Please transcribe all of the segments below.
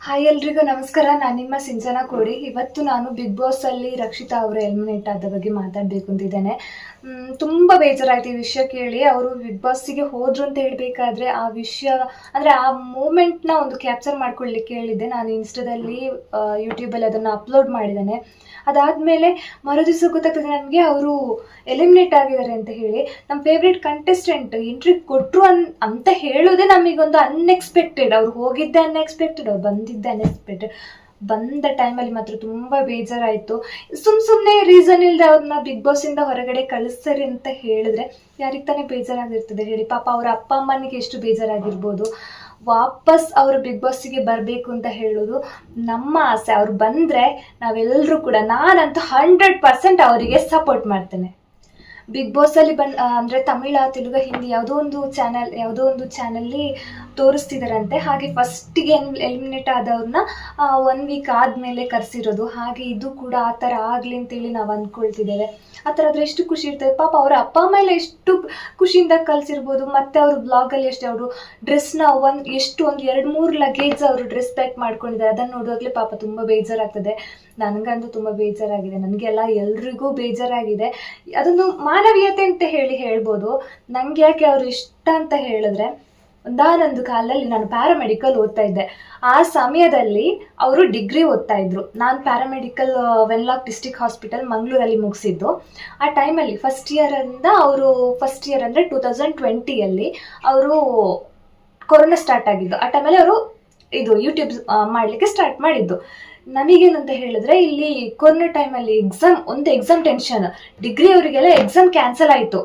Hi ಎಲ್ರಿಗೂ ನಮಸ್ಕಾರ. ನಾನು ನಿಮ್ಮ ಸಿಂಚನಾ ಕೋಡಿ. ಇವತ್ತು ನಾನು ಬಿಗ್ ಬಾಸ್ ಅಲ್ಲಿ ರಕ್ಷಿತಾ ಅವರು ಎಲಿಮಿನೇಟ್ ಆದ ಬಗ್ಗೆ ಮಾತಾಡಬೇಕು ಅಂತಿದ್ದೇನೆ. ತುಂಬ ಬೇಜಾರಾಯ್ತು ಈ ವಿಷಯ ಕೇಳಿ. ಅವರು ಬಿಗ್ ಬಾಸ್ಗೆ ಹೋದ್ರು ಅಂತ ಹೇಳ್ಬೇಕಾದ್ರೆ ಆ ವಿಷಯ ಅಂದರೆ ಆ ಮೂಮೆಂಟ್ನ ಒಂದು ಕ್ಯಾಪ್ಚರ್ ಮಾಡ್ಕೊಳ್ಳಿಕ್ಕೆ ಹೇಳಿದ್ದೆ. ನಾನು ಇನ್ಸ್ಟಾದಲ್ಲಿ ಯೂಟ್ಯೂಬಲ್ಲಿ ಅದನ್ನು ಅಪ್ಲೋಡ್ ಮಾಡಿದ್ದೇನೆ. ಅದಾದಮೇಲೆ ಮರುದಿವಸ ಗೊತ್ತಾಗ್ತದೆ ನನಗೆ ಅವರು ಎಲಿಮಿನೇಟ್ ಆಗಿದ್ದಾರೆ ಅಂತ ಹೇಳಿ. ನಮ್ಮ ಫೇವ್ರೇಟ್ ಕಂಟೆಸ್ಟೆಂಟ್ ಎಂಟ್ರಿ ಕೊಟ್ಟರು ಅಂತ ಹೇಳೋದೇ ನಮಗೊಂದು ಅನ್ಎಕ್ಸ್ಪೆಕ್ಟೆಡ್. ಅವ್ರು ಹೋಗಿದ್ದೆ ಅನ್ಎಕ್ಸ್ಪೆಕ್ಟೆಡ್, ಅವ್ರು ಬಂದಿದ್ದೆ ಅನ್ಎಕ್ಸ್ಪೆಕ್ಟೆಡ್. ಬಂದ ಟೈಮಲ್ಲಿ ಮಾತ್ರ ತುಂಬ ಬೇಜಾರಾಯಿತು. ಸುಮ್ಮನೆ ರೀಸನ್ ಇಲ್ಲದೆ ಅವ್ರನ್ನ ಬಿಗ್ ಬಾಸಿಂದ ಹೊರಗಡೆ ಕಳಿಸ್ತಾರೆ ಅಂತ ಹೇಳಿದ್ರೆ ಯಾರಿಗೆ ತಾನೇ ಬೇಜಾರಾಗಿರ್ತದೆ ಹೇಳಿ. ಪಾಪ ಅವರ ಅಪ್ಪ ಅಮ್ಮನಿಗೆ ಎಷ್ಟು ಬೇಜಾರಾಗಿರ್ಬೋದು. ವಾಪಸ್ ಅವರು ಬಿಗ್ ಬಾಸ್ಗೆ ಬರಬೇಕು ಅಂತ ಹೇಳೋದು ನಮ್ಮ ಆಸೆ. ಅವ್ರು ಬಂದರೆ ನಾವೆಲ್ಲರೂ ಕೂಡ, ನಾನಂತೂ 100% ಅವರಿಗೆ ಸಪೋರ್ಟ್ ಮಾಡ್ತೇನೆ. ಬಿಗ್ ಬಾಸಲ್ಲಿ ಅಂದರೆ ತಮಿಳ, ತೆಲುಗು, ಹಿಂದಿ ಯಾವುದೋ ಒಂದು ಚಾನಲ್ಲಿ ತೋರಿಸ್ತಿದಾರಂತೆ. ಹಾಗೆ ಫಸ್ಟಿಗೆ ಎಲಿಮಿನೇಟ್ ಆದವ್ರನ್ನ 1 ವೀಕ್ ಆದಮೇಲೆ ಕರೆಸಿರೋದು. ಹಾಗೆ ಇದು ಕೂಡ ಆ ಥರ ಆಗಲಿ ಅಂತೇಳಿ ನಾವು ಅಂದ್ಕೊಳ್ತಿದ್ದೇವೆ. ಆ ಥರ ಆದರೆ ಎಷ್ಟು ಖುಷಿ ಇರ್ತದೆ. ಪಾಪ ಅವರ ಅಪ್ಪ ಅಮ್ಮ ಎಲ್ಲ ಎಷ್ಟು ಖುಷಿಯಿಂದ ಕಲಿಸಿರ್ಬೋದು. ಮತ್ತು ಅವರು ಬ್ಲಾಗಲ್ಲಿ ಅವರು ಡ್ರೆಸ್ನ ಒಂದು 2-3 ಲಗೇಜ್ ಅವರು ಡ್ರೆಸ್ ಪ್ಯಾಕ್ ಮಾಡ್ಕೊಂಡಿದ್ದಾರೆ. ಅದನ್ನು ನೋಡೋದ್ಲೇ ಪಾಪ ತುಂಬ ಬೇಜಾರಾಗ್ತದೆ. ನನಗಂತೂ ತುಂಬ ಬೇಜಾರಾಗಿದೆ. ನನಗೆಲ್ಲ ಎಲ್ರಿಗೂ ಬೇಜಾರಾಗಿದೆ. ಅದೊಂದು ಮಾನವೀಯತೆ ಅಂತ ಹೇಳ್ಬೋದು. ನನಗೆ ಯಾಕೆ ಅವರು ಇಷ್ಟ ಅಂತ ಹೇಳಿದ್ರೆ, ಒಂದಾನೊಂದು ಕಾಲದಲ್ಲಿ ನಾನು ಪ್ಯಾರಾಮೆಡಿಕಲ್ ಓದ್ತಾ ಇದ್ದೆ. ಆ ಸಮಯದಲ್ಲಿ ಅವರು ಡಿಗ್ರಿ ಓದ್ತಾ ಇದ್ರು. ನಾನು ಪ್ಯಾರಾಮೆಡಿಕಲ್ ವೆನ್ಲಾಕ್ ಡಿಸ್ಟ್ರಿಕ್ಟ್ ಹಾಸ್ಪಿಟಲ್ ಮಂಗಳೂರಲ್ಲಿ ಮುಗಿಸಿದ್ದು. ಆ ಟೈಮಲ್ಲಿ ಫಸ್ಟ್ ಇಯರ್ ಅಂದರೆ 2020ಯಲ್ಲಿ ಅವರು ಕೊರೋನಾ ಸ್ಟಾರ್ಟ್ ಆಗಿದ್ದು. ಆ ಟೈಮಲ್ಲಿ ಅವರು ಇದು ಯೂಟ್ಯೂಬ್ ಮಾಡಲಿಕ್ಕೆ ಸ್ಟಾರ್ಟ್ ಮಾಡಿದ್ದು. ನಮಗೇನಂತ ಹೇಳಿದ್ರೆ, ಇಲ್ಲಿ ಕೊರೋನಾ ಟೈಮಲ್ಲಿ ಒಂದು ಎಕ್ಸಾಮ್ ಟೆನ್ಷನ್. ಡಿಗ್ರಿ ಅವರಿಗೆಲ್ಲ ಎಕ್ಸಾಮ್ ಕ್ಯಾನ್ಸಲ್ ಆಯಿತು.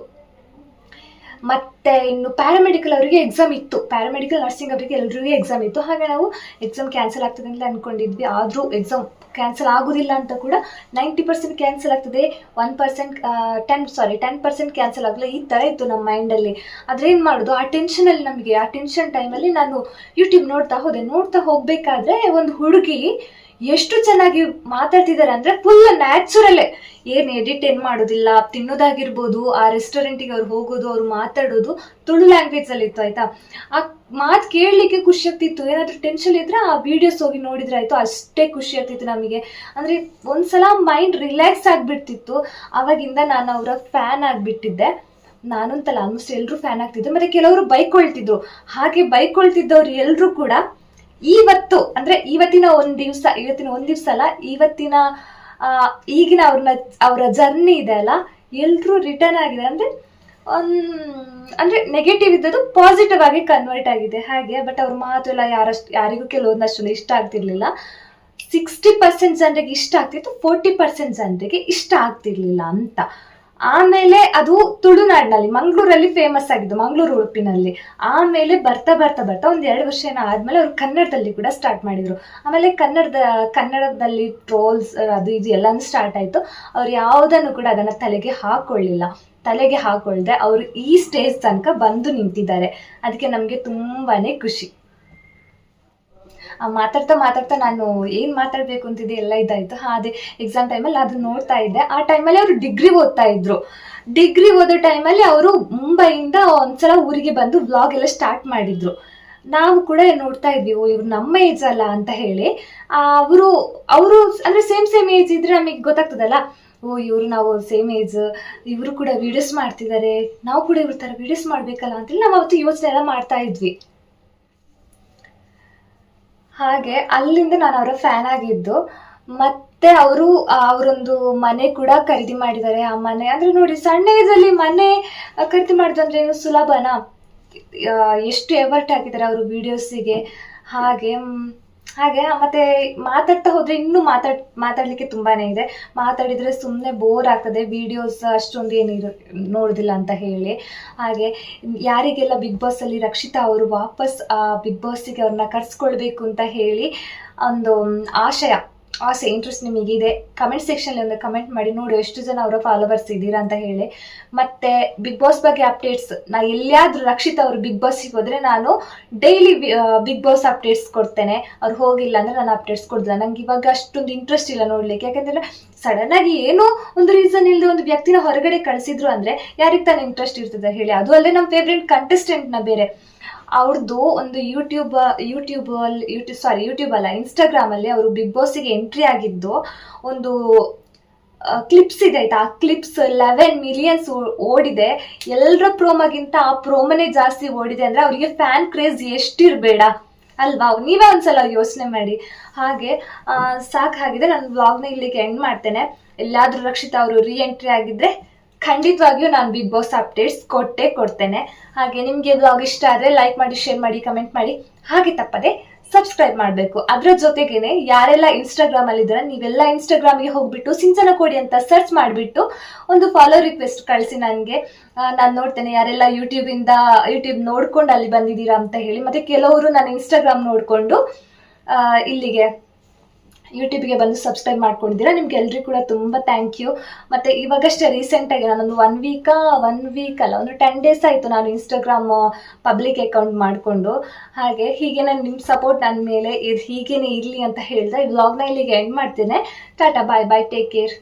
ಮತ್ತು ಇನ್ನು ಪ್ಯಾರಾಮೆಡಿಕಲ್ ಅವರಿಗೆ ಎಕ್ಸಾಮ್ ಇತ್ತು. ಪ್ಯಾರಾಮೆಡಿಕಲ್ ನರ್ಸಿಂಗ್ ಅವರಿಗೆ ಎಲ್ರಿಗೂ ಎಕ್ಸಾಮ್ ಇತ್ತು. ಹಾಗೆ ನಾವು ಎಕ್ಸಾಮ್ ಕ್ಯಾನ್ಸಲ್ ಆಗ್ತದೆ ಅಂತ ಅಂದ್ಕೊಂಡಿದ್ವಿ. ಆದರೂ ಎಕ್ಸಾಮ್ ಕ್ಯಾನ್ಸಲ್ ಆಗೋದಿಲ್ಲ ಅಂತ ಕೂಡ 90% ಕ್ಯಾನ್ಸಲ್ ಆಗ್ತದೆ, 10% ಕ್ಯಾನ್ಸಲ್ ಆಗಲ್ಲ, ಈ ಥರ ಇತ್ತು ನಮ್ಮ ಮೈಂಡಲ್ಲಿ. ಆದರೆ ಏನು ಮಾಡೋದು, ಆ ಟೆನ್ಷನ್ ಟೈಮಲ್ಲಿ ನಾನು ಯೂಟ್ಯೂಬ್ ನೋಡ್ತಾ ಹೋಗಬೇಕಾದ್ರೆ ಒಂದು ಹುಡುಗಿ ಎಷ್ಟು ಚೆನ್ನಾಗಿ ಮಾತಾಡ್ತಿದ್ದಾರೆ ಅಂದರೆ ಫುಲ್ ನ್ಯಾಚುರಲ್ಲೇ, ಏನು ಎಡಿಟ್ ಏನು ಮಾಡೋದಿಲ್ಲ. ತಿನ್ನೋದಾಗಿರ್ಬೋದು, ಆ ರೆಸ್ಟೋರೆಂಟಿಗೆ ಅವ್ರು ಹೋಗೋದು, ಅವ್ರು ಮಾತಾಡೋದು ತುಳು ಲ್ಯಾಂಗ್ವೇಜಲ್ಲಿ ಇತ್ತು. ಆಯಿತಾ, ಆ ಮಾತು ಕೇಳಲಿಕ್ಕೆ ಖುಷಿ ಆಗ್ತಿತ್ತು. ಏನಾದರೂ ಟೆನ್ಷನ್ ಇದ್ದರೆ ಆ ವಿಡಿಯೋಸ್ ಹೋಗಿ ನೋಡಿದ್ರೆ ಆಯಿತು, ಅಷ್ಟೇ ಖುಷಿ ಆಗ್ತಿತ್ತು ನಮಗೆ. ಅಂದರೆ ಒಂದ್ಸಲ ಮೈಂಡ್ ರಿಲ್ಯಾಕ್ಸ್ ಆಗಿಬಿಡ್ತಿತ್ತು. ಆವಾಗಿಂದ ನಾನು ಅವರ ಫ್ಯಾನ್ ಆಗಿಬಿಟ್ಟಿದ್ದೆ. ನಾನಂತಲ್ಲ, ಆಲ್ಮೋಸ್ಟ್ ಎಲ್ಲರೂ ಫ್ಯಾನ್ ಆಗ್ತಿದ್ರು. ಮತ್ತು ಕೆಲವರು ಬೈಕೊಳ್ತಿದ್ರು. ಹಾಗೆ ಬೈಕೊಳ್ತಿದ್ದವ್ರು ಎಲ್ಲರೂ ಕೂಡ ಇವತ್ತಿನ ಒಂದು ದಿವಸ ಅಲ್ಲ, ಈಗಿನ ಅವರ ಜರ್ನಿ ಇದೆ ಅಲ್ಲ, ಎಲ್ಲರೂ ರಿಟರ್ನ್ ಆಗಿದೆ. ಅಂದರೆ ನೆಗೆಟಿವ್ ಇದ್ದದ್ದು ಪಾಸಿಟಿವ್ ಆಗಿ ಕನ್ವರ್ಟ್ ಆಗಿದೆ ಹಾಗೆ. ಬಟ್ ಅವ್ರ ಮಾತು ಎಲ್ಲ ಯಾರಿಗೂ ಕೆಲವೊಂದಷ್ಟು ಇಷ್ಟ ಆಗ್ತಿರ್ಲಿಲ್ಲ. 60% ಜನರಿಗೆ ಇಷ್ಟ ಆಗ್ತಿತ್ತು, 40% ಜನರಿಗೆ ಇಷ್ಟ ಆಗ್ತಿರ್ಲಿಲ್ಲ ಅಂತ. ಆಮೇಲೆ ಅದು ತುಳುನಾಡಿನಲ್ಲಿ ಮಂಗಳೂರಲ್ಲಿ ಫೇಮಸ್ ಆಗಿದ್ದು, ಮಂಗಳೂರು ಉಡುಪಿನಲ್ಲಿ. ಆಮೇಲೆ ಬರ್ತಾ ಒಂದು 2 ವರ್ಷ ಆದ್ಮೇಲೆ ಅವರು ಕನ್ನಡದಲ್ಲಿ ಕೂಡ ಸ್ಟಾರ್ಟ್ ಮಾಡಿದ್ರು. ಆಮೇಲೆ ಕನ್ನಡದಲ್ಲಿ ಟ್ರೋಲ್ಸ್ ಅದು ಇದು ಎಲ್ಲಾನು ಸ್ಟಾರ್ಟ್ ಆಯ್ತು. ಅವ್ರು ಯಾವುದನ್ನು ಕೂಡ ಅದನ್ನ ತಲೆಗೆ ಹಾಕೊಳ್ದೆ ಅವರು ಈ ಸ್ಟೇಜ್ ತನಕ ಬಂದು ನಿಂತಿದ್ದಾರೆ. ಅದಕ್ಕೆ ನಮಗೆ ತುಂಬಾನೇ ಖುಷಿ. ಮಾತಾಡ್ತಾ ನಾನು ಏನು ಮಾತಾಡಬೇಕು ಅಂತಿದ್ದೆ ಎಲ್ಲ ಇದಾಯಿತು. ಅದೇ ಎಕ್ಸಾಮ್ ಟೈಮಲ್ಲಿ ಅದು ನೋಡ್ತಾ ಇದ್ದೆ. ಆ ಟೈಮಲ್ಲಿ ಅವರು ಡಿಗ್ರಿ ಓದ್ತಾ ಇದ್ರು. ಡಿಗ್ರಿ ಓದೋ ಟೈಮಲ್ಲಿ ಅವರು ಮುಂಬೈಯಿಂದ ಒಂದ್ಸಲ ಊರಿಗೆ ಬಂದು ವ್ಲಾಗ್ ಎಲ್ಲ ಸ್ಟಾರ್ಟ್ ಮಾಡಿದ್ರು. ನಾವು ಕೂಡ ನೋಡ್ತಾ ಇದ್ವಿ, ಇವ್ರು ನಮ್ಮ ಏಜ್ ಅಲ್ಲ ಅಂತ ಹೇಳಿ. ಅವರು ಅಂದರೆ ಸೇಮ್ ಏಜ್ ಇದ್ರೆ ನಮಗೆ ಗೊತ್ತಾಗ್ತದಲ್ಲ, ನಾವು ಸೇಮ್ ಏಜ್, ಇವರು ಕೂಡ ವಿಡಿಯೋಸ್ ಮಾಡ್ತಿದ್ದಾರೆ, ನಾವು ಕೂಡ ಇವ್ರ ಥರ ವಿಡಿಯೋಸ್ ಮಾಡಬೇಕಲ್ಲ ಅಂತೇಳಿ ನಾವು ಅವತ್ತು ಯೋಚನೆ ಎಲ್ಲ ಮಾಡ್ತಾ ಇದ್ವಿ. ಹಾಗೆ ಅಲ್ಲಿಂದ ನಾನು ಅವರ ಫ್ಯಾನ್ ಆಗಿದ್ದು. ಮತ್ತೆ ಅವರೊಂದು ಮನೆ ಕೂಡ ಖರೀದಿ ಮಾಡಿದ್ದಾರೆ. ಆ ಮನೆ ಅಂದರೆ ನೋಡಿ, ಸಣ್ಣ ಏಜಲ್ಲಿ ಮನೆ ಖರೀದಿ ಮಾಡಿದ್ರು ಅಂದರೆ ಏನು ಸುಲಭನಾ? ಎಷ್ಟು ಎಫರ್ಟ್ ಹಾಕಿದ್ದಾರೆ ಅವರು ವಿಡಿಯೋಸಿಗೆ. ಹಾಗೆ ಮತ್ತೆ ಮಾತಾಡ್ತಾ ಹೋದರೆ ಇನ್ನೂ ಮಾತಾಡಲಿಕ್ಕೆ ತುಂಬಾನೇ ಇದೆ. ಮಾತಾಡಿದರೆ ಸುಮ್ಮನೆ ಬೋರ್ ಆಗ್ತದೆ, ವಿಡಿಯೋಸ್ ಅಷ್ಟೊಂದು ಏನು ನೋಡೋದಿಲ್ಲ ಅಂತ ಹೇಳಿ. ಹಾಗೆ ಯಾರಿಗೆಲ್ಲ ಬಿಗ್ ಬಾಸಲ್ಲಿ ರಕ್ಷಿತಾ ಅವರು ವಾಪಸ್ ಬಿಗ್ ಬಾಸಿಗೆ ಅವ್ರನ್ನ ಕರ್ಸ್ಕೊಳ್ಬೇಕು ಅಂತ ಹೇಳಿ ಒಂದು ಆಸೆ ಇಂಟ್ರೆಸ್ಟ್ ನಿಮಗಿದೆ, ಕಮೆಂಟ್ ಸೆಕ್ಷನಲ್ಲಿ ಒಂದು ಕಮೆಂಟ್ ಮಾಡಿ ನೋಡಿ ಎಷ್ಟು ಜನ ಅವರ ಫಾಲೋವರ್ಸ್ ಇದ್ದೀರಾ ಅಂತ ಹೇಳಿ. ಮತ್ತೆ ಬಿಗ್ ಬಾಸ್ ಬಗ್ಗೆ ಅಪ್ಡೇಟ್ಸ್, ನಾ ಎಲ್ಲಿಯಾದ್ರೂ ರಕ್ಷಿತಾ ಅವರು ಬಿಗ್ ಬಾಸ್ಗೆ ಹೋದ್ರೆ ನಾನು ಡೈಲಿ ಬಿಗ್ ಬಾಸ್ ಅಪ್ಡೇಟ್ಸ್ ಕೊಡ್ತೇನೆ. ಅವ್ರು ಹೋಗಿಲ್ಲ ಅಂದ್ರೆ ನಾನು ಅಪ್ಡೇಟ್ಸ್ ಕೊಡ್ದಿಲ್ಲ. ನಂಗೆ ಇವಾಗ ಅಷ್ಟೊಂದು ಇಂಟ್ರೆಸ್ಟ್ ಇಲ್ಲ ನೋಡ್ಲಿಕ್ಕೆ. ಯಾಕಂದ್ರೆ ಸಡನ್ ಆಗಿ ಏನೋ ಒಂದು ರೀಸನ್ ಇಲ್ಲದೆ ಒಂದು ವ್ಯಕ್ತಿನ ಹೊರಗಡೆ ಕಳಿಸಿದ್ರು ಅಂದ್ರೆ ಯಾರಿಗೆ ತಾನೇ ಇಂಟ್ರೆಸ್ಟ್ ಇರ್ತದೆ ಹೇಳಿ. ಅದು ಅಲ್ಲದೆ ನಮ್ಮ ಫೇವ್ರೆಟ್ ಕಂಟೆಸ್ಟೆಂಟ್ನ ಬೇರೆ, ಅವ್ರದ್ದು ಒಂದು ಯೂಟ್ಯೂಬ್ ಅಲ್ಲ, ಇನ್ಸ್ಟಾಗ್ರಾಮ್ ಅಲ್ಲಿ ಅವರು ಬಿಗ್ ಬಾಸ್ಗೆ ಎಂಟ್ರಿ ಆಗಿದ್ದು ಒಂದು ಕ್ಲಿಪ್ಸ್ ಇದೆ ಆಯ್ತಾ. ಆ ಕ್ಲಿಪ್ಸ್ 11 ಮಿಲಿಯನ್ಸ್ ಓಡಿದೆ. ಎಲ್ಲರ ಪ್ರೋಮೋಗಿಂತ ಆ ಪ್ರೋಮೋನೇ ಜಾಸ್ತಿ ಓಡಿದೆ ಅಂದ್ರೆ ಅವರಿಗೆ ಫ್ಯಾನ್ ಕ್ರೇಜ್ ಎಷ್ಟಿರಬೇಡ ಅಲ್ವಾ? ನೀವೇ ಒಂದ್ಸಲ ಯೋಚನೆ ಮಾಡಿ. ಹಾಗೆ ಸಾಕಾಗಿದೆ, ನಾನು ವ್ಲಾಗ್ನ ಇಲ್ಲಿಗೆ ಎಂಡ್ ಮಾಡ್ತೇನೆ. ಎಲ್ಲಾದ್ರೂ ರಕ್ಷಿತಾ ಅವರು ರೀ ಎಂಟ್ರಿ ಆಗಿದ್ರೆ ಖಂಡಿತವಾಗಿಯೂ ನಾನು ಬಿಗ್ ಬಾಸ್ ಅಪ್ಡೇಟ್ಸ್ ಕೊಡ್ತೇನೆ. ಹಾಗೆ ನಿಮಗೆ ವ್ಲಾಗ್ ಇಷ್ಟ ಆದರೆ ಲೈಕ್ ಮಾಡಿ, ಶೇರ್ ಮಾಡಿ, ಕಮೆಂಟ್ ಮಾಡಿ. ಹಾಗೆ ತಪ್ಪದೆ ಸಬ್ಸ್ಕ್ರೈಬ್ ಮಾಡಬೇಕು. ಅದರ ಜೊತೆಗೇನೆ ಯಾರೆಲ್ಲ ಇನ್ಸ್ಟಾಗ್ರಾಮ್ ಅಲ್ಲಿ ಇದ್ದಾರೆ ನೀವೆಲ್ಲ ಇನ್ಸ್ಟಾಗ್ರಾಮ್ಗೆ ಹೋಗ್ಬಿಟ್ಟು ಸಿಂಚನ ಕೋಡಿ ಅಂತ ಸರ್ಚ್ ಮಾಡಿಬಿಟ್ಟು ಒಂದು ಫಾಲೋ ರಿಕ್ವೆಸ್ಟ್ ಕಳಿಸಿ ನನಗೆ. ನಾನು ನೋಡ್ತೇನೆ ಯಾರೆಲ್ಲ ಯೂಟ್ಯೂಬ್ ನೋಡ್ಕೊಂಡು ಅಲ್ಲಿ ಬಂದಿದ್ದೀರಾ ಅಂತ ಹೇಳಿ. ಮತ್ತೆ ಕೆಲವರು ನನ್ನ ಇನ್ಸ್ಟಾಗ್ರಾಮ್ ನೋಡಿಕೊಂಡು ಇಲ್ಲಿಗೆ ಯೂಟ್ಯೂಬ್ಗೆ ಬಂದು ಸಬ್ಸ್ಕ್ರೈಬ್ ಮಾಡ್ಕೊಂಡಿದ್ದೀರಾ. ನಿಮ್ಗೆ ಎಲ್ರಿಗೂ ಕೂಡ ತುಂಬ ಥ್ಯಾಂಕ್ ಯು. ಮತ್ತು ಇವಾಗಷ್ಟೇ ರೀಸೆಂಟಾಗಿ ನಾನೊಂದು 1 ವೀಕ್ ಅಲ್ಲ, ಒಂದು 10 ಡೇಸ್ ಆಯಿತು ನಾನು ಇನ್ಸ್ಟಾಗ್ರಾಮ್ ಪಬ್ಲಿಕ್ ಅಕೌಂಟ್ ಮಾಡಿಕೊಂಡು. ಹಾಗೆ ಹೀಗೆ ನಿಮ್ಮ ಸಪೋರ್ಟ್ ನನ್ನ ಮೇಲೆ ಹೀಗೇನೆ ಇರಲಿ ಅಂತ ಹೇಳಿದೆ. ಈ ವ್ಲಾಗ್ನ ಇಲ್ಲಿಗೆ ಎಂಡ್ ಮಾಡ್ತೇನೆ. ಟಾಟಾ, ಬಾಯ್ ಬಾಯ್, ಟೇಕ್ ಕೇರ್.